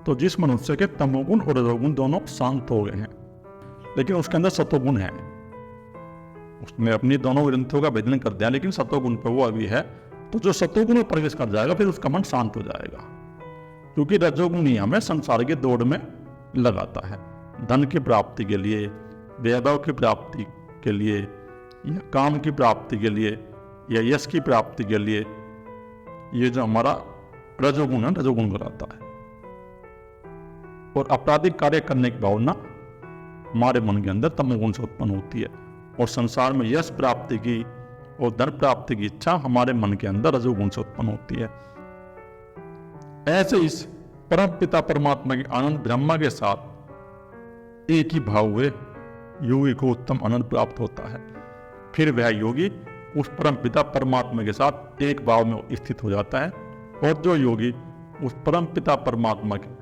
तो जिस मनुष्य के तमोगुण और रजोगुण दोनों शांत हो गए हैं, लेकिन उसके अंदर सतोगुण है, उसने अपनी दोनों ग्रंथों का भेदन कर दिया, लेकिन सतोगुण पर वो अभी है, तो जो सतोगुण में प्रवेश कर जाएगा फिर उसका मन शांत हो जाएगा। क्योंकि रजोगुण ही हमें संसार की दौड़ में लगाता है, धन की प्राप्ति के लिए, वैभव की प्राप्ति के लिए, या काम की प्राप्ति के लिए, या यश की प्राप्ति के लिए। ये जो हमारा रजोगुण है, रजोगुण कराता है। और आपराधिक कार्य करने की भावना हमारे मन के अंदर तमोगुण से उत्पन्न होती है, और संसार में यश प्राप्ति की और धन प्राप्ति की इच्छा हमारे मन के अंदर रजोगुण से उत्पन्न होती है। ऐसे इस परम पिता परमात्मा के आनंद ब्रह्मा के साथ एक ही भाव हुए योगी को उत्तम आनंद प्राप्त होता है। फिर वह योगी उस परम पिता परमात्मा के साथ एक भाव में स्थित हो जाता है, और जो योगी उस परम पिता परमात्मा के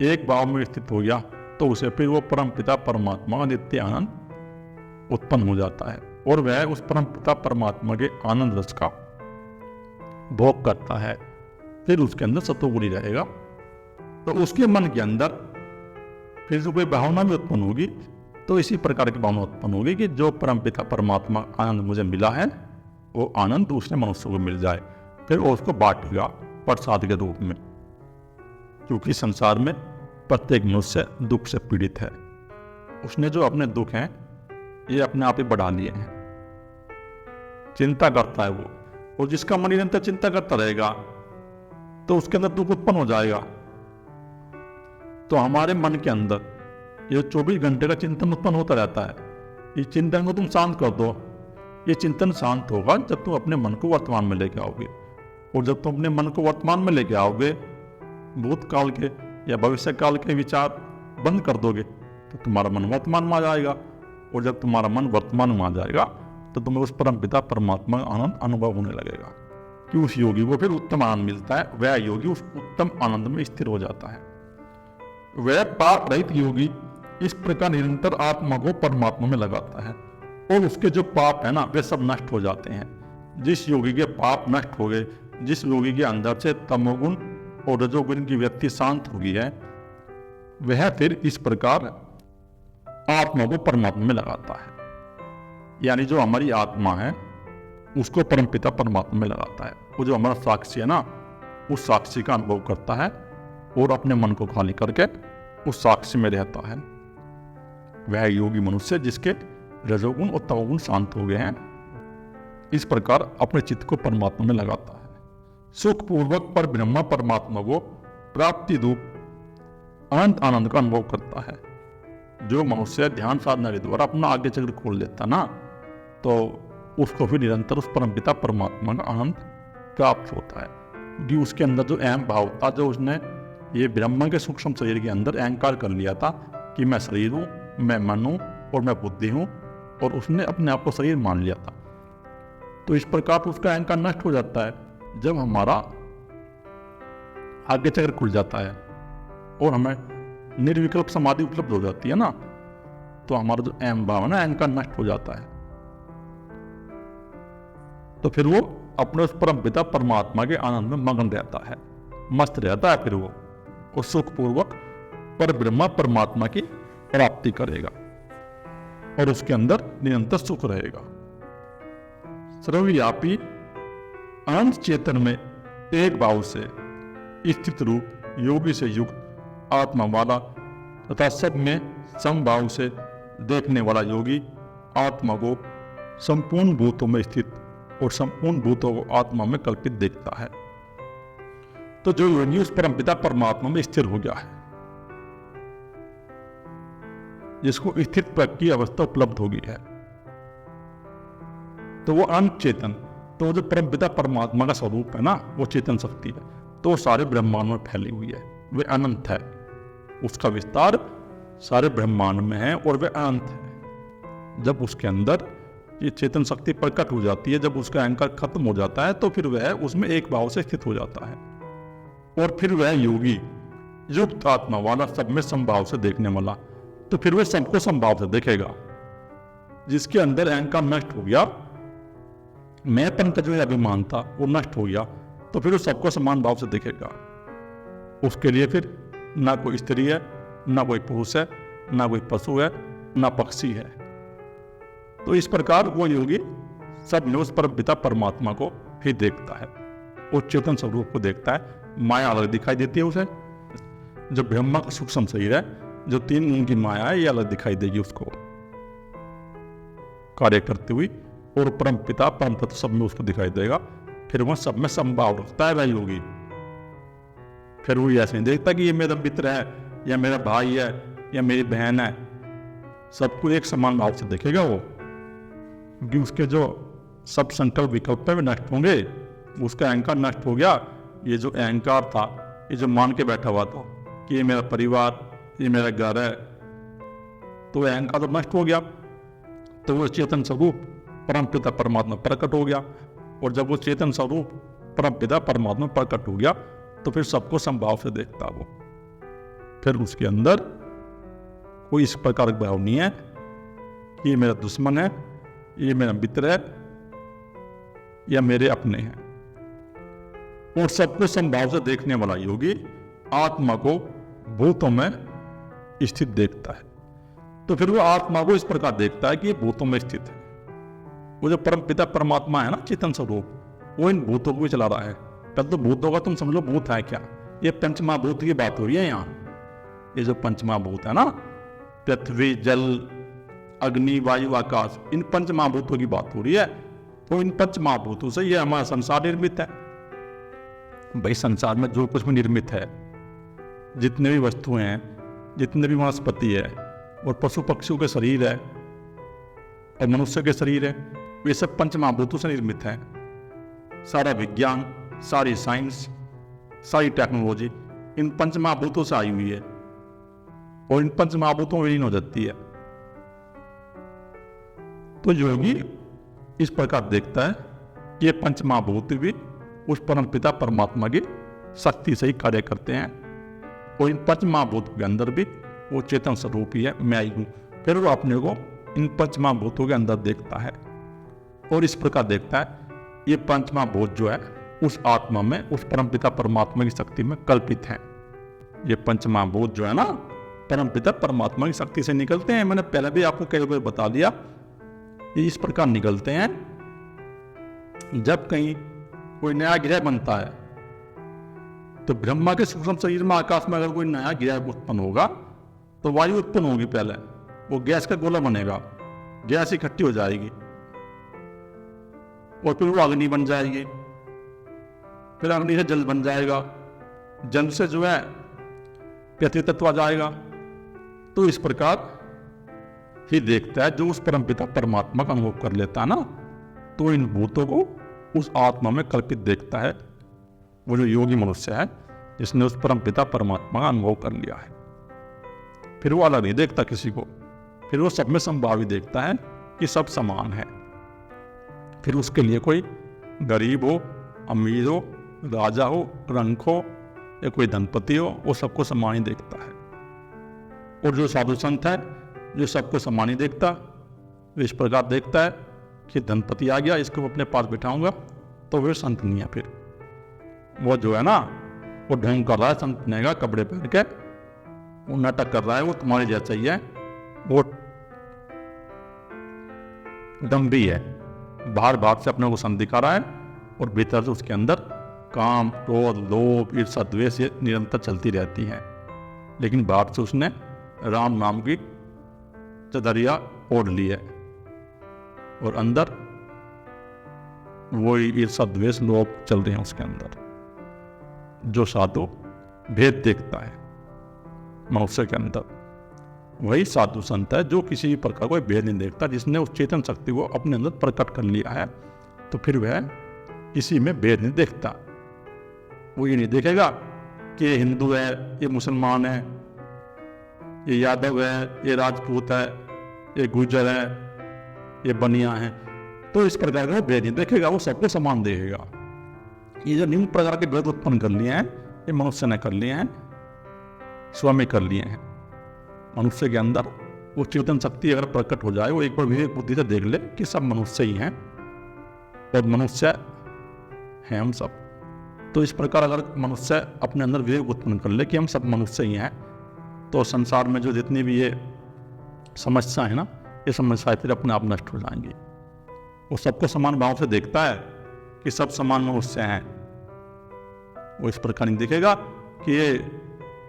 एक भाव में स्थित हो गया तो उसे फिर वो परम पिता परमात्मा का नित्य आनंद उत्पन्न हो जाता है, और वह उस परम पिता परमात्मा के आनंद रस का भोग करता है। फिर उसके अंदर सतोगुण रहेगा, तो उसके मन के अंदर फिर जो कोई भावना भी उत्पन्न होगी, तो इसी प्रकार की भावना उत्पन्न होगी कि जो परम पिता परमात्मा आनंद मुझे मिला है, वो आनंद दूसरे मनुष्य को मिल जाए। फिर वो उसको बांटेगा प्रसाद के रूप में, क्योंकि संसार में प्रत्येक मनुष्य दुख से पीड़ित है। उसने जो अपने दुख हैं ये अपने आप ही बढ़ा लिए हैं, चिंता करता है वो, और जिसका मन निरंतर चिंता करता रहेगा तो उसके अंदर दुख उत्पन्न हो जाएगा। तो हमारे मन के अंदर ये 24 घंटे का चिंतन उत्पन्न होता रहता है। इस चिंतन को तुम शांत कर दो। ये चिंतन शांत होगा जब तुम अपने मन को वर्तमान में लेके आओगे, और जब तुम अपने मन को वर्तमान में लेके आओगे, भूतकाल के या भविष्य काल के विचार बंद कर दोगे, तो तुम्हारा मन वर्तमान में आ जाएगा, और जब तुम्हारा मन वर्तमान में आ जाएगा तो तुम्हें उस परम पिता परमात्मा का आनंद अनुभव होने लगेगा, कि उस योगी को फिर उत्तम आनंद मिलता है। वह योगी उस उत्तम आनंद में स्थिर हो जाता है। वह पाप रहित योगी इस प्रकार निरंतर आत्मा को परमात्मा में लगाता है, और उसके जो पाप है ना वे सब नष्ट हो जाते हैं। जिस योगी के पाप नष्ट हो गए, जिस योगी के अंदर से तमोगुण और रजोगुण की वृत्ति शांत हो गई है, वह फिर इस प्रकार आत्मा को परमात्मा में लगाता है। यानी जो हमारी आत्मा है उसको परमपिता परमात्मा में लगाता है। वो जो हमारा साक्षी है ना, उस साक्षी का अनुभव करता है, और अपने मन को खाली करके उस साक्षी में रहता है। वह योगी मनुष्य जिसके रजोगुण और तमोगुण शांत हो गए हैं, इस प्रकार अपने चित्त को परमात्मा में लगाता है। सुखपूर्वक पर ब्रह्मा परमात्मा को प्राप्ति रूप अनंत आनंद का अनुभव करता है। जो मनुष्य ध्यान साधना के द्वारा अपना आगे चक्र खोल लेता ना, तो उसको फिर निरंतर उस परमपिता परमात्मा का आनंद प्राप्त होता है। क्योंकि उसके अंदर जो अहम भाव था, जो उसने ये ब्रह्मा के सूक्ष्म शरीर के अंदर अहंकार कर लिया था कि मैं शरीर हूँ, मैं मन हूँ और मैं बुद्धि हूँ, और उसने अपने आप को शरीर मान लिया था। तो इस प्रकार उसका अहंकार नष्ट हो जाता है जब हमारा आगे चक्र खुल जाता है और हमें निर्विकल्प समाधि उपलब्ध हो जाती है ना, तो हमारा जो अहम भाव है ना, अहंकार नष्ट हो जाता है। तो फिर वो अपने उस परम पिता परमात्मा के आनंद में मगन रहता है, मस्त रहता है। फिर वो सुखपूर्वक पर ब्रह्मा परमात्मा की प्राप्ति करेगा, और उसके अंदर निरंतर सुख रहेगा। सर्वव्यापी अनंत चेतन में एक भाव से स्थित रूप योगी से युक्त आत्मा वाला तथा सब में समभाव से देखने वाला योगी आत्मा को संपूर्ण भूतों में स्थित और संपूर्ण भूतों को आत्मा में कल्पित देखता है। तो जो योगी उस परमपिता परमात्मा में स्थिर हो गया है, जिसको स्थित पद की अवस्था उपलब्ध हो गई है, तो वो अनंत चेतन, तो वो जो परमपिता परमात्मा का स्वरूप है ना, वो चेतन शक्ति है, तो वो सारे ब्रह्मांड में फैली हुई है। वे अनंत है, उसका विस्तार सारे ब्रह्मांड में है, और वे अनंत है। जब उसके अंदर ये चेतन शक्ति प्रकट हो जाती है, जब उसका अहंकार खत्म हो जाता है, तो फिर वह उसमें एक भाव से स्थित हो जाता है, और फिर वह योगी युक्त आत्मा वाला, सब में समभाव से देखने वाला, तो फिर वह सबको समभाव से देखेगा। जिसके अंदर अहंकार नष्ट हो गया, मैंपन का जो अभिमान था वो नष्ट हो गया, तो फिर वो सबको समान भाव से देखेगा। उसके लिए फिर ना कोई स्त्री है, ना कोई पुरुष है, ना कोई पशु है, ना पक्षी है। तो इस प्रकार वो योगी सब में उस परमपिता परमात्मा को ही देखता है, वो चेतन स्वरूप को देखता है। माया अलग दिखाई देती है उसे, जो ब्रह्मा का सूक्ष्म शरीर है, जो 3 गुण की माया है, ये अलग दिखाई देगी उसको कार्य करती हुई, और परम पिता परम तत्व सब में उसको दिखाई देगा। फिर वह सब में संभाव रखता है वह योगी। फिर वो ऐसे नहीं देखता कि ये मेरा मित्र है या मेरा भाई है या मेरी बहन है, सबको एक समान भाव से देखेगा वो, क्योंकि उसके जो सब संकल्प विकल्प में नष्ट होंगे, उसका अहंकार नष्ट हो गया। ये जो अहंकार था, ये जो मान के बैठा हुआ था कि ये मेरा परिवार, ये मेरा घर है, तो अहंकार तो नष्ट हो गया। तो वो चेतन स्वरूप परम पिता परमात्मा प्रकट हो गया, और जब वो चेतन स्वरूप परम पिता परमात्मा प्रकट हो गया तो फिर सबको संभाव से देखता वो। फिर उसके अंदर कोई इस प्रकार का भाव नहीं है कि ये मेरा दुश्मन है, ये मेरा मित्र है या मेरे अपने हैं। और सबको संभाव से देखने वाला योगी आत्मा को भूतों में स्थित देखता है। तो फिर वो आत्मा को इस प्रकार देखता है कि ये भूतों में स्थित है। वो जो परम पिता परमात्मा है ना, चेतन स्वरूप, वो इन भूतों को भी चला रहा है। पहले तो भूतों का तुम समझ लो भूत है क्या, ये पंचमहाभूत की बात हो रही है यहाँ। ये जो पंचमहाभूत है ना, पृथ्वी, जल, अग्नि, वायु, आकाश, इन पंचमहाभूतों की बात हो रही है। तो इन पंचमहाभूतों से ये हमारा संसार निर्मित है। भाई संसार में जो कुछ भी निर्मित है, जितने भी वस्तुएं हैं, जितने भी वनस्पति है, और पशु पक्षियों के शरीर है, और मनुष्य के शरीर है, वे सब पंचमहाभूतों से निर्मित है। सारा विज्ञान, सारी साइंस, सारी टेक्नोलॉजी इन पंचमहाभूतों से आई हुई है, और इन पंचमहाभूतों में लीन हो जाती है। तो योगी इस प्रकार देखता है कि ये पंचमहाभूत भी उस परम पिता परमात्मा की शक्ति से ही कार्य करते हैं, और इन पंचमहाभूतों के अंदर भी वो चेतन स्वरूप ही है, मैं ही हूं। फिर वो अपने को इन पंचमहाभूतों के अंदर देखता है, और इस प्रकार देखता है ये पंचमहाभूत जो है उस आत्मा में, उस परमपिता परमात्मा की शक्ति में कल्पित हैं। ये पंचमहाभूत जो है ना, परमपिता परमात्मा की शक्ति से निकलते हैं। मैंने पहले भी आपको कई बार बता दिया, ये इस प्रकार निकलते हैं। जब कहीं कोई नया ग्रह बनता है, तो ब्रह्मा के सूक्ष्म शरीर में, आकाश में अगर कोई नया ग्रह उत्पन्न होगा तो वायु उत्पन्न होगी। पहले वो गैस का गोला बनेगा, गैस इकट्ठी हो जाएगी, और फिर वो अग्नि बन जाएगी, फिर अग्नि से जल बन जाएगा, जल से जो है पृथ्वी तत्व आ जाएगा। तो इस प्रकार ही देखता है जो उस परमपिता परमात्मा का अनुभव कर लेता है ना, तो इन भूतों को उस आत्मा में कल्पित देखता है। वो जो योगी मनुष्य है जिसने उस परमपिता परमात्मा का अनुभव कर लिया है, फिर वो अलग नहीं देखता किसी को, फिर वो सब में संभावी देखता है कि सब समान है। फिर उसके लिए कोई गरीब हो, अमीर हो, राजा हो, रंक हो या कोई धनपति हो, वो सबको समान ही देखता है। और जो साधु संत है जो सबको समान ही देखता, वो इस प्रकार देखता है कि धनपति आ गया, इसको अपने पास बिठाऊंगा, तो वे संत नहीं है। फिर वो जो है ना, वो ढोंग कर रहा है संत बनेगा, कपड़े पहन के वो नाटक कर रहा है, वो तुम्हारे जैसा ही है, वो दम्भी है, बाहर से अपने को संत दिखा रहा है, और भीतर से उसके अंदर काम, क्रोध, लोभ, ईर्ष्या, द्वेष ये निरंतर चलती रहती हैं। लेकिन बाहर से उसने राम नाम की चदरिया ओढ़ ली है, और अंदर वही ईर्ष्या, द्वेष, लोभ चल रहे हैं उसके अंदर। जो साधु भेद देखता है मनुष्य के अंदर, वही साधु संत है जो किसी भी प्रकार कोई भेद नहीं देखता, जिसने उस चेतन शक्ति को अपने अंदर प्रकट कर लिया है। तो फिर वह किसी में भेद नहीं देखता। वो ये नहीं देखेगा कि ये हिंदू है, ये मुसलमान है, ये यादव है, ये राजपूत है, ये गुर्जर है, ये बनिया है। तो इस प्रकार का भेद नहीं देखेगा, वो सबको समान देखेगा। ये जो निम्न प्रकार के भेद उत्पन्न कर लिए हैं, ये मनुष्य ने कर लिए हैं, स्वामी कर लिए हैं। मनुष्य के अंदर वो चेतन शक्ति अगर प्रकट हो जाए, वो एक बार विवेक बुद्धि से देख ले कि सब मनुष्य ही हैं, और मनुष्य हैं हम सब। तो इस प्रकार अगर मनुष्य अपने अंदर विवेक उत्पन्न कर ले कि हम सब मनुष्य ही हैं, तो संसार में जो जितनी भी ये समस्या है ना, ये समस्याएं फिर अपने आप नष्ट हो जाएंगी। वो सबको समान भाव से देखता है कि सब समान मनुष्य हैं। वो इस प्रकार नहीं देखेगा कि ये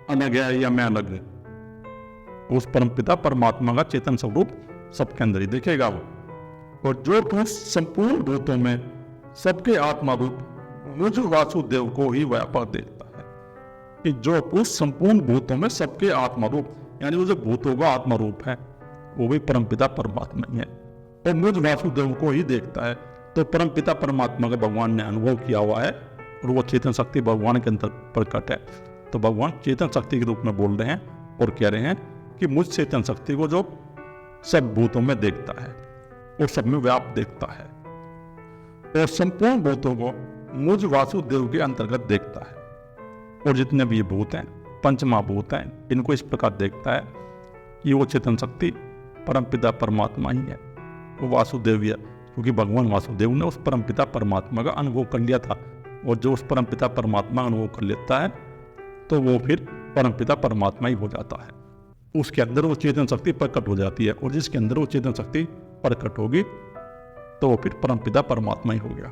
अलग है या मैं अलग है। उस परमपिता परमात्मा का चेतन स्वरूप सबके अंदर ही देखेगा वो। और जो पुरुष संपूर्ण भूतों में सबके आत्मा रूप मुझ वासुदेव को ही व्यापक देखता है, कि जो पुरुष संपूर्ण भूतों में सबके आत्मा रूप, यानी वो जो भूतों का आत्मा रूप है वो भी परमपिता परमात्मा ही है, और मुझ वासुदेव को ही देखता है। तो परमपिता परमात्मा का भगवान ने अनुभव किया हुआ है और वो चेतन शक्ति भगवान के अंदर प्रकट है। तो भगवान चेतन शक्ति के रूप में बोल रहे हैं और कह रहे हैं कि मुझ चेतन शक्ति को जो सब भूतों में देखता है और सब में व्याप्त देखता है, और संपूर्ण भूतों को मुझ वासुदेव के अंतर्गत देखता है। और जितने भी ये भूत हैं, पंचमहाभूत हैं, इनको इस प्रकार देखता है कि वो चेतन शक्ति परमपिता परमात्मा ही है, वो वासुदेव है, क्योंकि भगवान वासुदेव ने उस परमपिता परमात्मा का अनुभव कर लिया था। और जो उस परमपिता परमात्मा का अनुभव कर लेता है तो वो फिर परमपिता परमात्मा ही हो जाता है। उसके अंदर वो चेतन शक्ति प्रकट हो जाती है, और जिसके अंदर वो चेतन शक्ति प्रकट होगी तो वो फिर परमपिता परमात्मा ही हो गया।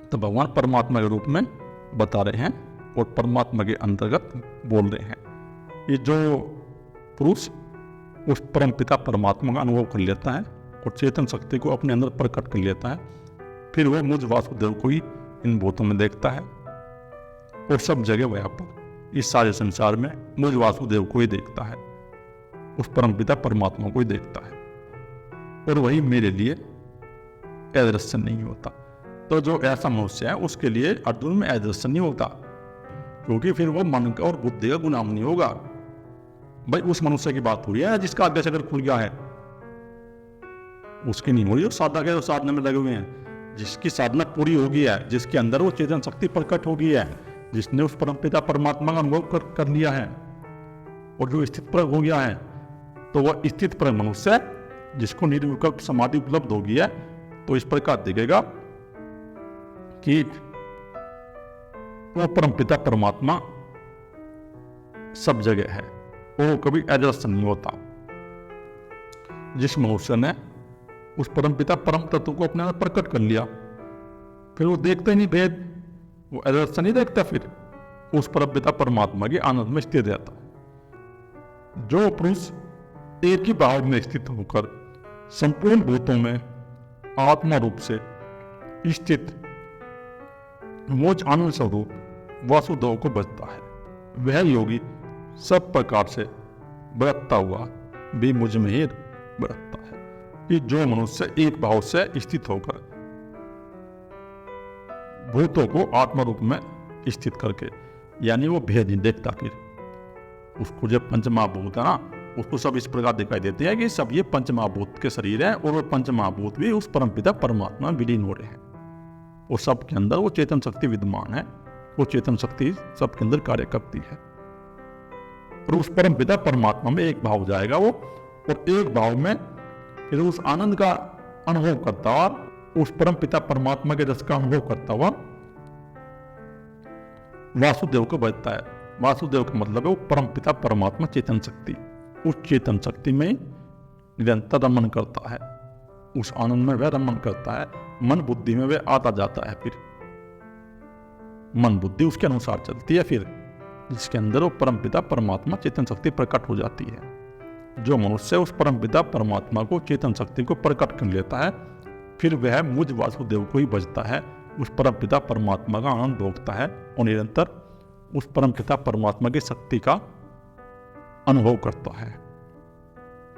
तो भगवान परमात्मा के रूप में बता रहे हैं और परमात्मा के अंतर्गत बोल रहे हैं। ये जो पुरुष उस परमपिता परमात्मा का अनुभव कर लेता है और चेतन शक्ति को अपने अंदर प्रकट कर लेता है, फिर वह मुझ वासुदेव को ही इन भूतों में देखता है और सब जगह व्यापक इस सारे संसार में मुझ वासुदेव को ही देखता है, उस परमपिता परमात्मा को ही देखता है, और वही मेरे लिए अदृश्य नहीं होता। तो जो ऐसा मनुष्य है उसके लिए अर्जुन में अदृश्य नहीं होता, क्योंकि फिर वो मन का और बुद्धि का गुलाम नहीं होगा। भाई उस मनुष्य की बात हो रही है जिसका आदेश अगर खुल गया है, उसकी नहीं हो रही, साधना के साधना में लगे हुए हैं। जिसकी साधना पूरी हो गई है, जिसके अंदर वो चेतन शक्ति प्रकट हो गई है, जिसने उस परमपिता परमात्मा का अनुभव कर लिया है और जो स्थित पर हो गया है, तो वह स्थित पर मनुष्य है जिसको निर्विकल्प समाधि उपलब्ध हो गई है। तो इस प्रकार दिखेगा कि वो परमपिता परमात्मा सब जगह है, वो कभी अदृश्य नहीं होता। जिस मनुष्य ने उस परमपिता परम तत्व को अपने अंदर प्रकट कर लिया, फिर वो देखता ही नहीं भेद, वो अदृश्य नहीं देखता, फिर उस परमपिता परमात्मा के आनंद में स्थित रहता है। जो पुरुष एक ही भाव में स्थित होकर संपूर्ण भूतों में आत्मा रूप से स्थित मोज आनंद स्वरूप वासुदेव को बचता है, वह योगी सब प्रकार से बरतता हुआ भी मुझ में ही बरतता है। कि जो मनुष्य एक भाव से स्थित होकर भूतों को आत्मा रूप में स्थित करके, यानी वो भेद नहीं देखता, फिर उसको जब पंचमहाभूत है ना, उसको सब इस प्रकार दिखाई देते हैं कि सब ये पंचमहाभूत के शरीर है, और वो पंचमहाभूत भी उस परमपिता परमात्मा में विलीन हो रहे हैं, और सबके अंदर वो चेतन शक्ति विद्यमान है, वो चेतन शक्ति सबके अंदर कार्य करती है, और उस परमपिता परमात्मा में एक भाव जाएगा वो, और एक भाव में फिर उस आनंद का अनुभव करता हुआ, उस परमपिता परमात्मा के रस का अनुभव करता हुआ वासुदेव को बचता है। वासुदेव का मतलब है वो परमपिता परमात्मा चेतन शक्ति, उस चेतन शक्ति में निरंतर रमन करता है, उस आनंद में वह रमन करता है, मन बुद्धि में वह आता जाता है, फिर मन बुद्धि उसके अनुसार चलती है, फिर जिसके अंदर वो परमपिता परमात्मा चेतन शक्ति प्रकट हो जाती है। जो मनुष्य उस परमपिता परमात्मा को चेतन शक्ति को प्रकट कर लेता है, फिर वह मुझ वासुदेव को ही बचता है, उस परमपिता परमात्मा का आनंद भोगता है और निरंतर उस परमपिता परमात्मा की शक्ति का अनुभव करता है,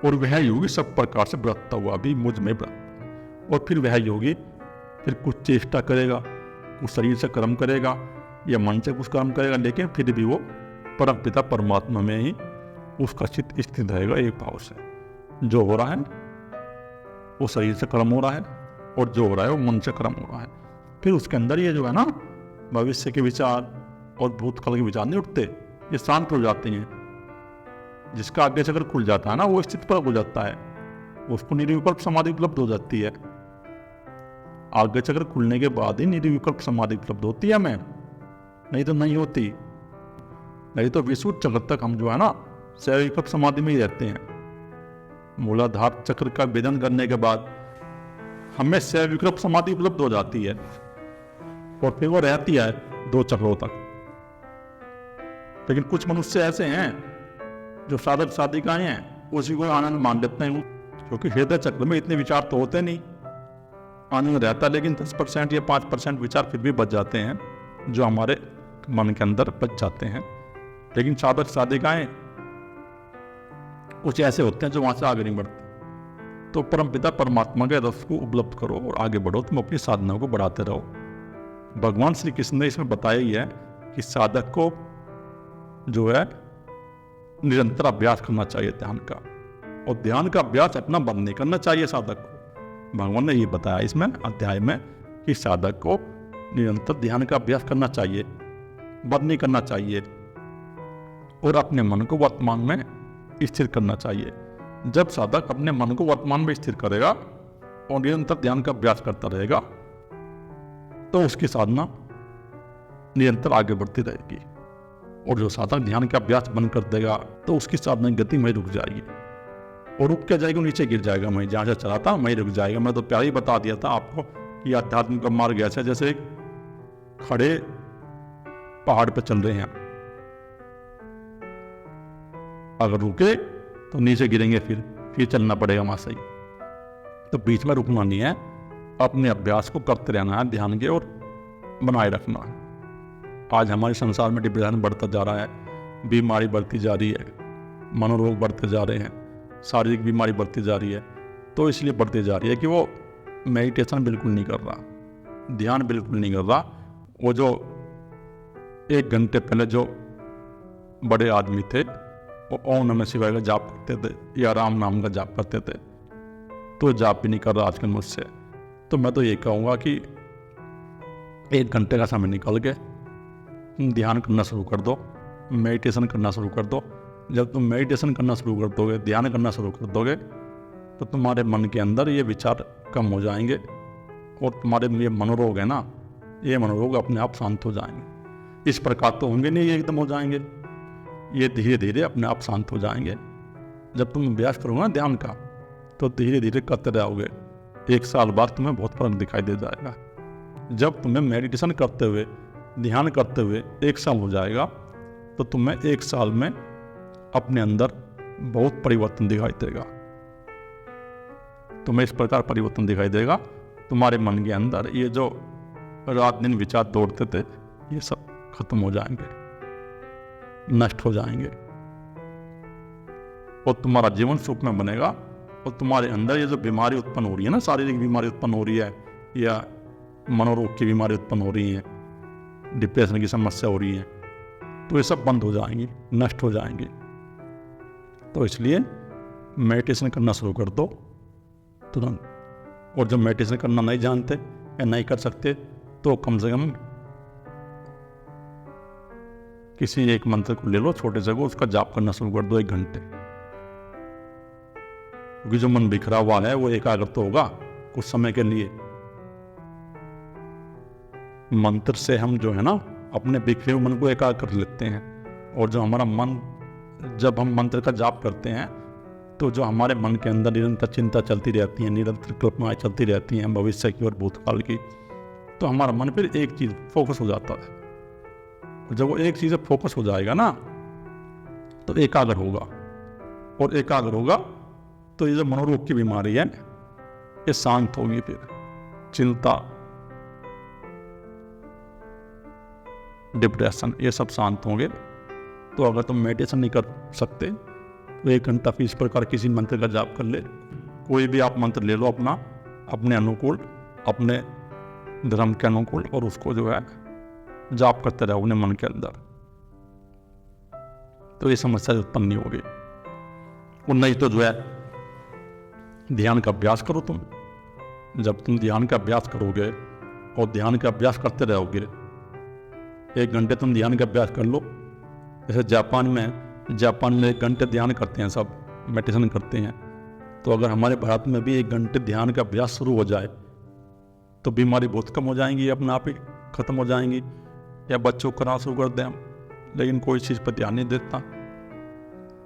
और वह योगी सब प्रकार से बरतता हुआ भी मुझ में बरतता है। और फिर वह योगी फिर कुछ चेष्टा करेगा, कुछ शरीर से कर्म करेगा या मन से कुछ कर्म करेगा, लेकिन फिर भी वो परमपिता परमात्मा में ही उसका चित्त स्थित रहेगा एक भाव से। जो हो रहा है वो शरीर से कर्म हो रहा है, और जो हो रहा है वो मन से कर्म हो रहा है। फिर उसके अंदर ये जो है ना भविष्य के विचार और भूतकाल के विचार नहीं उठते, ये शांत हो जाते हैं। जिसका आगे से अगर खुल जाता है ना, वो स्थित पर हो जाता है, उसको निर्विकल्प समाधि उपलब्ध हो जाती है। आगे से अगर खुलने के बाद ही निर्विकल्प समाधि उपलब्ध होती है हमें, नहीं तो नहीं होती। नहीं तो विशुद्ध चक्र तक हम जो है ना शैवविकल्प समाधि में ही रहते हैं। मूलाधार चक्र का भेदन करने के बाद हमें शैवविकल्प समाधि उपलब्ध हो जाती है और फिर वो रहती है 2 चक्रों तक। लेकिन कुछ मनुष्य ऐसे हैं जो साधक साधिकाएं हैं, उसी को आनंद मान लेते हैं, क्योंकि हृदय चक्र में इतने विचार तो होते नहीं, आनंद रहता, लेकिन 10% या 5% विचार फिर भी बच जाते हैं जो हमारे मन के अंदर बच जाते हैं। लेकिन साधक साधिकाएं कुछ ऐसे होते हैं जो वहां से आगे नहीं बढ़ते। तो परमपिता परमात्मा के रस को उपलब्ध करो और आगे बढ़ो, तुम अपनी साधना को बढ़ाते रहो। भगवान श्री कृष्ण ने इसमें बताया ही है कि साधक को जो है निरंतर अभ्यास करना चाहिए ध्यान का, और ध्यान का अभ्यास अपना बंद नहीं करना चाहिए साधक को। भगवान ने ये बताया इसमें अध्याय में कि साधक को निरंतर ध्यान का अभ्यास करना चाहिए, बंद नहीं करना चाहिए, और अपने मन को वर्तमान में स्थिर करना चाहिए। जब साधक अपने मन को वर्तमान में स्थिर करेगा और निरंतर ध्यान का अभ्यास करता रहेगा तो उसकी साधना निरंतर आगे बढ़ती रहेगी। और जो साधक ध्यान का अभ्यास बंद कर देगा तो उसकी साधना की गति वहीं रुक जाएगी, और रुक क्या जाएगी, नीचे गिर जाएगा, वहीं जहाँ से चला था वहीं रुक जाएगा। मैं तो प्यार ही बता दिया था आपको कि आध्यात्म का मार्ग ऐसा है जैसे एक खड़े पहाड़ पर चल रहे हैं, अगर रुके तो नीचे गिरेंगे, फिर चलना पड़ेगा वहां से ही। तो बीच में रुकना नहीं है, अपने अभ्यास को करते रहना है ध्यान के, और बनाए रखना है। आज हमारे संसार में डिप्रेशन बढ़ता जा रहा है, बीमारी बढ़ती जा रही है, मनोरोग बढ़ते जा रहे हैं, शारीरिक बीमारी बढ़ती जा रही है। तो इसलिए बढ़ती जा रही है कि वो मेडिटेशन बिल्कुल नहीं कर रहा, ध्यान बिल्कुल नहीं कर रहा। वो जो 1 घंटे पहले जो बड़े आदमी थे वो ओम नमः शिवाय का जाप करते थे या राम नाम का जाप करते थे, तो जाप भी नहीं कर रहा आजकल मुझसे। तो मैं तो ये कहूँगा कि 1 घंटे का समय निकाल के ध्यान करना शुरू कर दो, मेडिटेशन करना शुरू कर दो। जब तुम मेडिटेशन करना शुरू कर दोगे, ध्यान करना शुरू कर दोगे, तो तुम्हारे मन के अंदर ये विचार कम हो जाएंगे, और तुम्हारे ये मनोरोग है ना, ये मनोरोग अपने आप शांत हो जाएंगे। इस प्रकार तो होंगे नहीं, ये एकदम हो जाएंगे, ये धीरे धीरे अपने आप शांत हो जाएंगे। जब तुम अभ्यास करोगे ना ध्यान का, तो धीरे धीरे करते रहोगे, 1 साल बाद तुम्हें बहुत फर्क दिखाई दे जाएगा। जब तुम्हें मेडिटेशन करते हुए, ध्यान करते हुए 1 साल हो जाएगा, तो तुम्हें 1 साल में अपने अंदर बहुत परिवर्तन दिखाई देगा। तुम्हें इस प्रकार परिवर्तन दिखाई देगा, तुम्हारे मन के अंदर ये जो रात दिन विचार दौड़ते थे, ये सब खत्म हो जाएंगे, नष्ट हो जाएंगे, और तुम्हारा जीवन सुख में बनेगा। और तुम्हारे अंदर ये जो बीमारी उत्पन्न हो रही है ना, शारीरिक बीमारी उत्पन्न हो रही है, या मनोरोग की बीमारी उत्पन्न हो रही है, डिप्रेशन की समस्या हो रही है, तो ये सब बंद हो जाएंगी, नष्ट हो जाएंगी। तो इसलिए मेडिटेशन करना शुरू कर दो तुरंत। और जब मेडिटेशन करना नहीं जानते या नहीं कर सकते, तो कम से कम किसी एक मंत्र को ले लो छोटे से को, उसका जाप करना शुरू कर दो 1 घंटे। क्योंकि जो मन बिखरा हुआ है वो एकाग्र तो होगा कुछ समय के लिए। मंत्र से हम जो है ना अपने बिखरे हुए मन को एकाग्र कर लेते हैं, और जो हमारा मन, जब हम मंत्र का जाप करते हैं तो जो हमारे मन के अंदर निरंतर चिंता चलती रहती है, निरंतर कल्पनाएं चलती रहती हैं भविष्य की और भूतकाल की, तो हमारा मन फिर एक चीज फोकस हो जाता है। जब वो एक चीज फोकस हो जाएगा ना, तो एकाग्र होगा, और एकाग्र होगा तो ये जो मनोरोग की बीमारी है ये शांत होगी, फिर चिंता, डिप्रेशन, ये सब शांत होंगे। तो अगर तुम मेडिटेशन नहीं कर सकते तो 1 घंटा फिर इस प्रकार किसी मंत्र का जाप कर ले। कोई भी आप मंत्र ले लो अपना, अपने अनुकूल, अपने धर्म के अनुकूल, और उसको जो है जाप करते रहो अपने मन के अंदर, तो ये समस्या उत्पन्न नहीं होगी। और नहीं तो जो है ध्यान का अभ्यास करो तुम। जब तुम ध्यान का अभ्यास करोगे और ध्यान का अभ्यास करते रहोगे, 1 घंटे तुम ध्यान का अभ्यास कर लो। जैसे जापान में 1 घंटे ध्यान करते हैं, सब मेडिटेशन करते हैं। तो अगर हमारे भारत में भी 1 घंटे ध्यान का अभ्यास शुरू हो जाए तो बीमारी बहुत कम हो जाएंगी, अपने आप ही खत्म हो जाएंगी। या बच्चों को कराना शुरू कर दें हम, लेकिन कोई चीज़ पर ध्यान नहीं देता।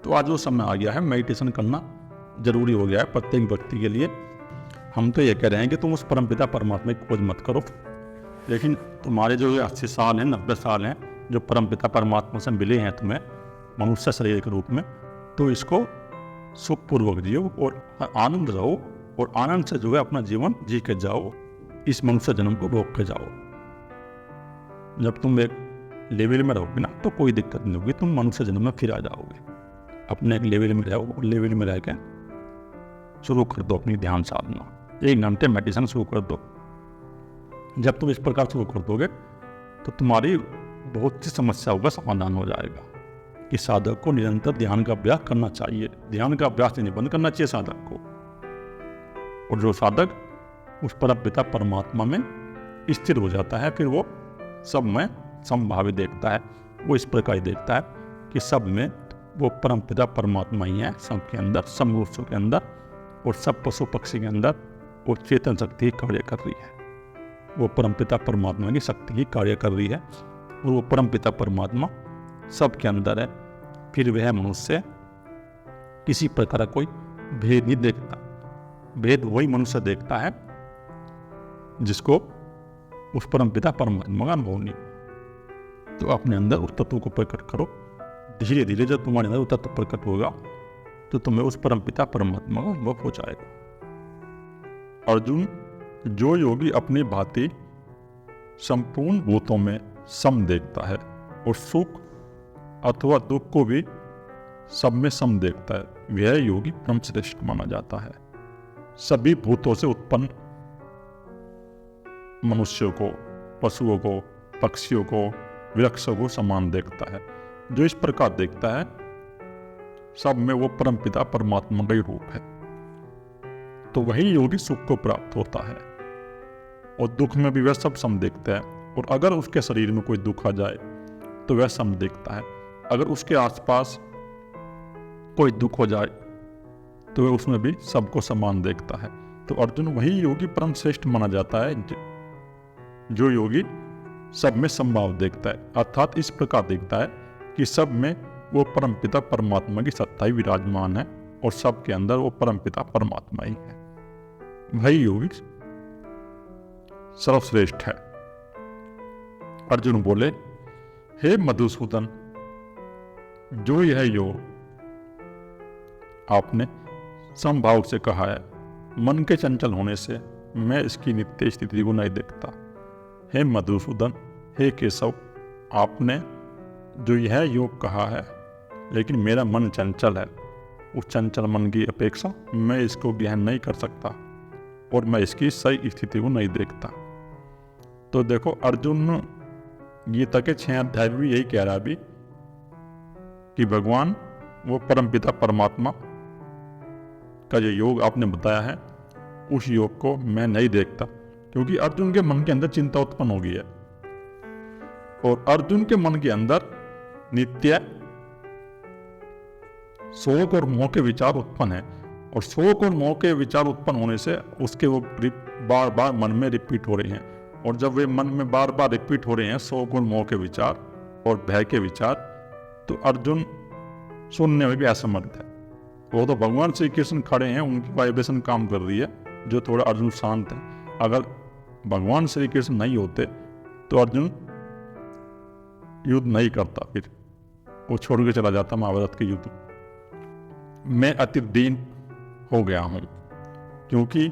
तो आज वो समय आ गया है, मेडिटेशन करना जरूरी हो गया है प्रत्येक व्यक्ति के लिए। हम तो ये कह रहे हैं कि तुम उस परमपिता परमात्मा की खोज मत करो, लेकिन तुम्हारे जो 80 साल हैं, 90 साल हैं, जो परमपिता परमात्मा से मिले हैं तुम्हें मनुष्य शरीर के रूप में, तो इसको सुखपूर्वक जियो और आनंद रहो, और आनंद से जो है अपना जीवन जी के जाओ, इस मनुष्य जन्म को भोग के जाओ। जब तुम एक लेवल में रहोगे ना तो कोई दिक्कत नहीं होगी, तुम मनुष्य जन्म में फिर आ जाओगे। अपने एक लेवल में रहो, लेवल में रह के शुरू कर दो अपनी ध्यान साधना, 1 घंटे मेडिटेशन शुरू कर दो। जब तुम इस प्रकार शुरू कर दोगे तो तुम्हारी बहुत सी समस्याओं का समाधान हो जाएगा। कि साधक को निरंतर ध्यान का अभ्यास करना चाहिए, ध्यान का अभ्यास नहीं बंद करना चाहिए साधक को। और जो साधक उस परमपिता परमात्मा में स्थिर हो जाता है, फिर वो सब में समभावी देखता है। वो इस प्रकार देखता है कि सब में वो परमपिता परमात्मा ही है, सबके अंदर, सब मनुष्यों के अंदर और सब पशु पक्षी के अंदर वो चेतन शक्ति ही कार्य कर रही है। वो परमपिता परमात्मा की शक्ति ही कार्य कर रही है, और वो परमपिता परमात्मा सबके अंदर है। फिर वह मनुष्य किसी प्रकार का कोई भेद नहीं देखता। भेद वही मनुष्य देखता है जिसको उस परमपिता परमात्मा का अनुभव नहीं। तो अपने अंदर उस तत्व को प्रकट करो। धीरे धीरे जब तुम्हारे अंदर वो तत्व प्रकट होगा तो तुम्हें उस परमपिता परमात्मा का अनुभव हो जाएगा। अर्जुन, जो योगी अपनी भांति संपूर्ण भूतों में सम देखता है और सुख अथवा दुख को भी सब में सम देखता है, वह योगी परम श्रेष्ठ माना जाता है। सभी भूतों से उत्पन्न मनुष्यों को, पशुओं को, पक्षियों को, वृक्षों को समान देखता है। जो इस प्रकार देखता है सब में वो परमपिता परमात्मा का ही रूप है, तो वही योगी सुख को प्राप्त होता है। और दुख में भी वह सब सम देखता है, और अगर उसके शरीर में कोई दुख आ जाए तो वह सम देखता है। अगर उसके आसपास कोई दुख हो जाए तो वह उसमें भी सबको समान देखता है। तो अर्जुन, वही योगी परम श्रेष्ठ माना जाता है जो योगी सब में समभाव देखता है, अर्थात इस प्रकार देखता है कि सब में वो परमपिता परमात्मा की सत्ता ही विराजमान है, और सबके अंदर वो परमपिता परमात्मा ही है। वही योगी सर्वश्रेष्ठ है। अर्जुन बोले, हे मधुसूदन, जो यह योग आपने समभाव से कहा है, मन के चंचल होने से मैं इसकी नित्य स्थिति को नहीं देखता। हे मधुसूदन, हे केशव, आपने जो यह योग कहा है, लेकिन मेरा मन चंचल है, उस चंचल मन की अपेक्षा मैं इसको ग्रहण नहीं कर सकता, और मैं इसकी सही स्थिति को नहीं देखता। तो देखो, अर्जुन गीता के 6 अध्याय में यही कह रहा है अभी कि भगवान वो परमपिता परमात्मा का जो योग आपने बताया है, उस योग को मैं नहीं देखता, क्योंकि अर्जुन के मन के अंदर चिंता उत्पन्न हो गई है, और अर्जुन के मन के अंदर नित्य शोक और मोह के विचार उत्पन्न है, और शोक और मोह के विचार उत्पन्न होने से उसके वो बार बार मन में रिपीट हो रहे हैं, और जब वे मन में बार बार रिपीट हो रहे हैं शोक और मोह के विचार और भय के विचार, तो अर्जुन सुनने में भी असमर्थ है। वो तो भगवान श्री कृष्ण खड़े हैं, उनकी वाइब्रेशन काम कर रही है, जो थोड़ा अर्जुन शांत है। अगर भगवान श्री कृष्ण नहीं होते तो अर्जुन युद्ध नहीं करता, फिर वो छोड़ के चला जाता महाभारत के युद्ध। मैं अति दीन हो गया हूं, क्योंकि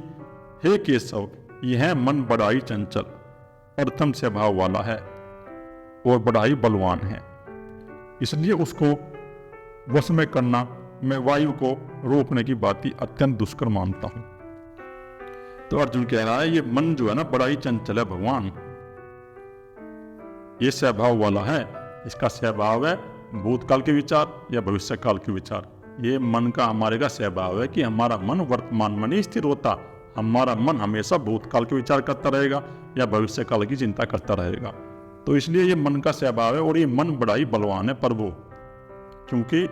हे केशव, यह मन बड़ा ही चंचल प्रथम स्वभाव वाला है और बड़ा ही बलवान है, इसलिए उसको वश में करना मैं वायु को रोकने की बात ही अत्यंत दुष्कर मानता हूं। तो अर्जुन कह रहा है, ये मन जो है ना बड़ा ही चंचल है भगवान, ये स्वभाव वाला है। इसका स्वभाव है भूतकाल के विचार या भविष्य काल के विचार। ये मन का हमारे का स्वभाव है कि हमारा मन वर्तमान में नहीं स्थिर होता, हमारा मन हमेशा भूतकाल के विचार करता रहेगा या भविष्य काल की चिंता करता रहेगा। तो इसलिए ये मन का स्वभाव है, और ये मन बड़ा ही बलवान है प्रभु, क्योंकि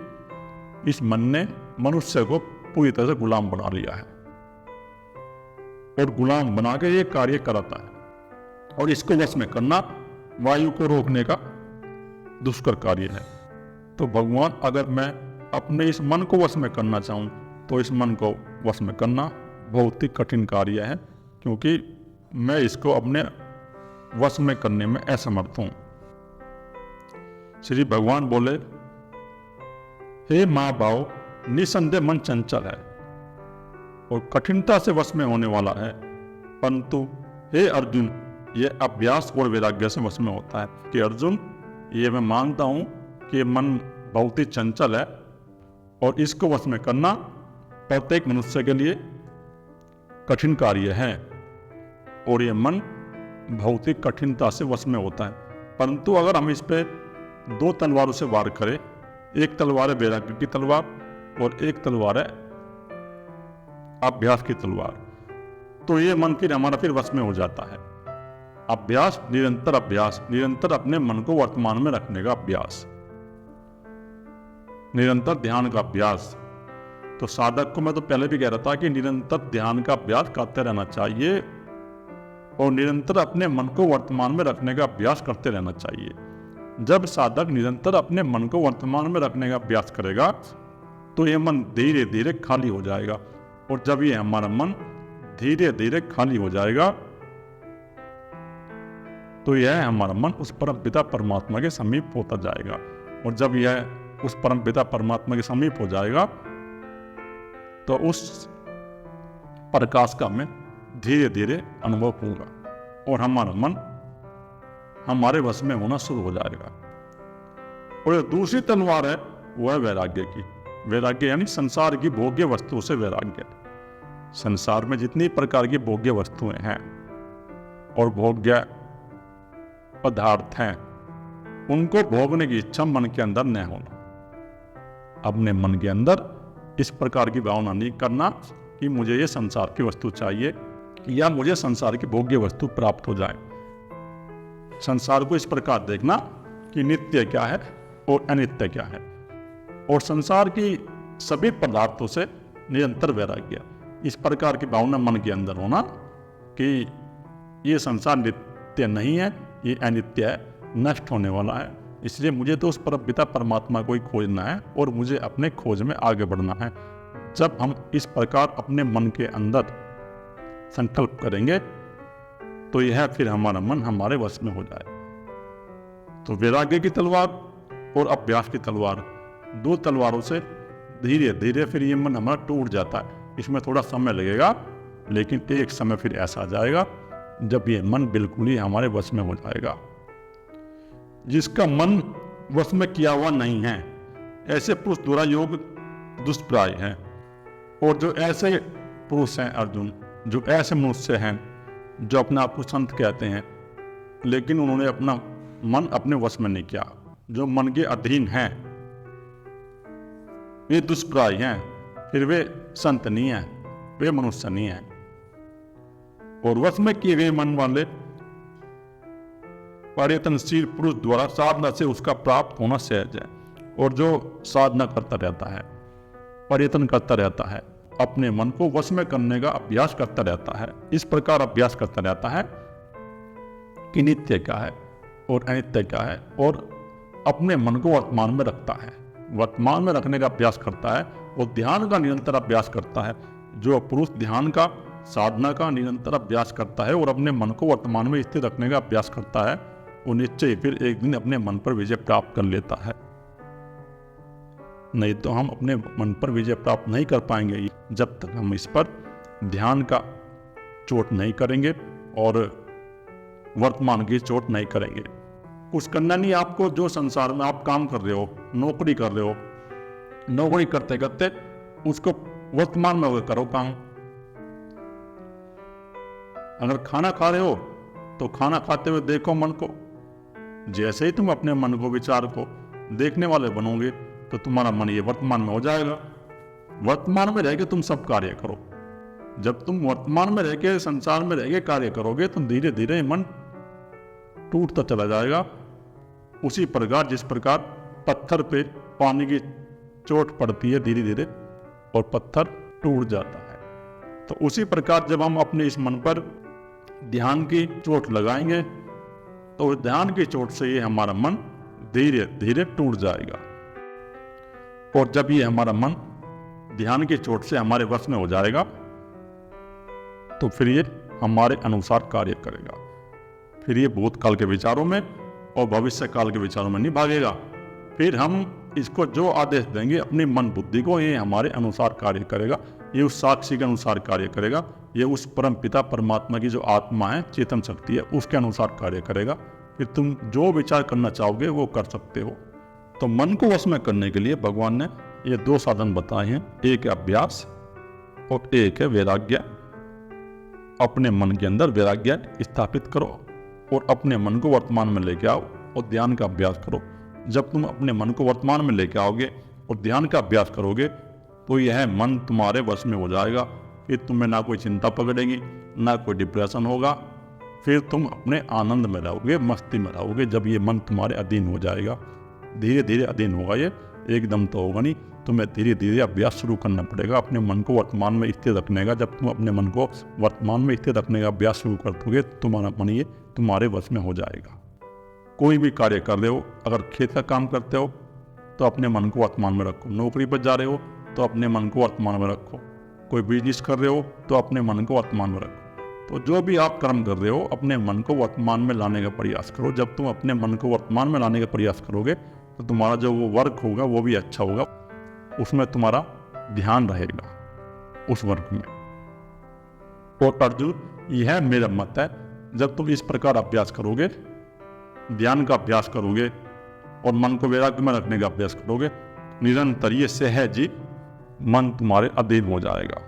इस मन ने मनुष्य को पूरी तरह से गुलाम बना लिया है, और गुलाम बना के ये कार्य कराता है, और इसको वश में करना वायु को रोकने का दुष्कर कार्य है। तो भगवान, अगर मैं अपने इस मन को वश में करना चाहूँ तो इस मन को वश में करना बहुत ही कठिन कार्य है, क्योंकि मैं इसको अपने वश में करने में असमर्थ हूँ। श्री भगवान बोले, हे महाभाव, निसंदेह मन चंचल है और कठिनता से वश में होने वाला है, परंतु हे अर्जुन, यह अभ्यास और वैराग्य से वश में होता है। कि अर्जुन, ये मैं मानता हूँ कि मन बहुत ही चंचल है और इसको वश में करना प्रत्येक मनुष्य के लिए कठिन कार्य है और ये मन बहुत ही कठिनता से वश में होता है। परंतु अगर हम इस पे 2 तलवारों से वार करें, एक तलवार है वैराग्य की तलवार और एक तलवार है अभ्यास की तलवार, तो ये मन फिर हमारा फिर वश में हो जाता है। अभ्यास, निरंतर अपने मन को वर्तमान में रखने का अभ्यास, निरंतर ध्यान का अभ्यास। तो साधक को मैं तो पहले भी कह रहा था कि निरंतर ध्यान का अभ्यास करते रहना चाहिए और निरंतर अपने मन को वर्तमान में रखने का अभ्यास करते रहना चाहिए। जब साधक निरंतर अपने मन को वर्तमान में रखने का अभ्यास करेगा तो यह मन धीरे धीरे खाली हो जाएगा, और जब ये हमारा मन धीरे धीरे खाली हो जाएगा तो यह हमारा मन उस परम पिता परमात्मा के समीप होता जाएगा, और जब यह उस परम पिता परमात्मा के समीप हो जाएगा तो उस प्रकाश का हमें धीरे धीरे अनुभव होगा और हमारा मन हमारे वश में होना शुरू हो जाएगा। और दूसरी तलवार है वो है वैराग्य की। वैराग्य यानी संसार की भोग्य वस्तुओं से वैराग्य। संसार में जितनी प्रकार की भोग्य वस्तुएं हैं और भोग्य पदार्थ हैं, उनको भोगने की इच्छा मन के अंदर न होना। अपने मन के अंदर इस प्रकार की भावना नहीं करना कि मुझे ये संसार की वस्तु चाहिए या मुझे संसार की भोग्य वस्तु प्राप्त हो जाए। संसार को इस प्रकार देखना कि नित्य क्या है और अनित्य क्या है, और संसार की सभी पदार्थों से निरंतर वैराग्य। इस प्रकार की भावना मन के अंदर होना कि ये संसार नित्य नहीं है, ये अनित्य है, नष्ट होने वाला है, इसलिए मुझे तो उस परमपिता परमात्मा को ही खोजना है और मुझे अपने खोज में आगे बढ़ना है। जब हम इस प्रकार अपने मन के अंदर संकल्प करेंगे तो यह फिर हमारा मन हमारे वश में हो जाए। तो वैराग्य की तलवार और अभ्यास की तलवार, 2 तलवारों से धीरे धीरे फिर ये मन हमारा टूट जाता है। इसमें थोड़ा समय लगेगा, लेकिन एक समय फिर ऐसा आ जाएगा जब ये मन बिल्कुल ही हमारे वश में हो जाएगा। जिसका मन वश में किया हुआ नहीं है, ऐसे पुरुष द्वारा योग दुष्प्राय है। और जो ऐसे पुरुष हैं अर्जुन, जो ऐसे मनुष्य हैं जो अपने आप को संत कहते हैं, लेकिन उन्होंने अपना मन अपने वश में नहीं किया, जो मन के अधीन हैं, वे दुष्प्राय हैं, फिर वे संत नहीं हैं, वे मनुष्य नहीं हैं। और वश में किए गए मन वाले प्रयत्नशील पुरुष द्वारा साधना से उसका प्राप्त होना सहज है। और जो साधना करता रहता है, प्रयत्न करता रहता है, अपने मन को वश में करने का अभ्यास करता रहता है, इस प्रकार अभ्यास करता रहता है कि नित्य क्या है और अनित्य क्या है, और अपने मन को वर्तमान में रखता है, वर्तमान में रखने का अभ्यास करता है और ध्यान का निरंतर अभ्यास करता है। जो पुरुष ध्यान का, साधना का निरंतर अभ्यास करता है और अपने मन को वर्तमान में स्थिर रखने का अभ्यास करता है, वो निश्चय ही फिर एक दिन अपने मन पर विजय प्राप्त कर लेता है। नहीं तो हम अपने मन पर विजय प्राप्त नहीं कर पाएंगे जब तक हम इस पर ध्यान का चोट नहीं करेंगे और वर्तमान की चोट नहीं करेंगे। कुछ करना नहीं आपको, जो संसार में आप काम कर रहे हो, नौकरी कर रहे हो, नौकरी करते करते उसको वर्तमान में करो काम। अगर खाना खा रहे हो तो खाना खाते हुए देखो मन को। जैसे ही तुम अपने मन को, विचार को देखने वाले बनोगे तो तुम्हारा मन ये वर्तमान में हो जाएगा। वर्तमान में रह के तुम सब कार्य करो। जब तुम वर्तमान में रह के, संसार में रह के कार्य करोगे तो धीरे धीरे मन टूटता चला जाएगा। उसी प्रकार जिस प्रकार पत्थर पे पानी की चोट पड़ती है धीरे धीरे और पत्थर टूट जाता है, तो उसी प्रकार जब हम अपने इस मन पर ध्यान की चोट लगाएंगे और ध्यान की चोट से ये हमारा मन धीरे धीरे टूट जाएगा। और जब ये हमारा मन ध्यान की चोट से हमारे वश में हो जाएगा तो फिर ये हमारे अनुसार कार्य करेगा। फिर ये भूतकाल के विचारों में और भविष्य काल के विचारों में नहीं भागेगा। फिर हम इसको जो आदेश देंगे अपनी मन बुद्धि को, ये हमारे अनुसार कार्य करेगा। ये उस साक्षी के अनुसार कार्य करेगा। ये उस परम पिता परमात्मा की जो आत्मा है, चेतन शक्ति है, उसके अनुसार कार्य करेगा। फिर तुम जो विचार करना चाहोगे वो कर सकते हो। तो मन को वश में करने के लिए भगवान ने ये 2 साधन बताए हैं, एक है अभ्यास और एक है वैराग्य। अपने मन के अंदर वैराग्य स्थापित करो और अपने मन को वर्तमान में लेके आओ और ध्यान का अभ्यास करो। जब तुम अपने मन को वर्तमान में लेके आओगे और ध्यान का अभ्यास करोगे तो यह मन तुम्हारे वश में हो जाएगा। फिर तुम्हें ना कोई चिंता पकड़ेगी, ना कोई डिप्रेशन होगा। फिर तुम अपने आनंद में रहोगे, मस्ती में रहोगे। जब ये मन तुम्हारे अधीन हो जाएगा, धीरे धीरे अधीन होगा, ये एकदम तो होगा नहीं। तुम्हें धीरे धीरे अभ्यास शुरू करना पड़ेगा अपने मन को वर्तमान में स्थिर रखने का। जब तुम अपने मन को वर्तमान में स्थिर रखने का अभ्यास शुरू कर दोगे तो तुम्हारा मन ये तुम्हारे वश में हो जाएगा। कोई भी कार्य कर रहे हो, अगर खेत का काम करते हो तो अपने मन को वर्तमान में रखो। नौकरी पर जा रहे हो तो अपने मन को वर्तमान में रखो। कोई बिजनेस कर रहे हो तो अपने मन को वर्तमान में रखो। तो जो भी आप कर्म कर रहे हो अपने मन को वर्तमान में लाने का प्रयास करो। जब तुम अपने मन को वर्तमान में लाने का प्रयास करोगे तो तुम्हारा जो वो वर्क होगा वो भी अच्छा होगा, उसमें तुम्हारा ध्यान रहेगा उस वर्क में। और अर्जुन, यह मेरा मत है, जब तुम इस प्रकार अभ्यास करोगे, ध्यान का अभ्यास करोगे और मन को वैराग्य में रखने का अभ्यास करोगे, निरंतर ये सहज मन तुम्हारे अधीन हो जाएगा।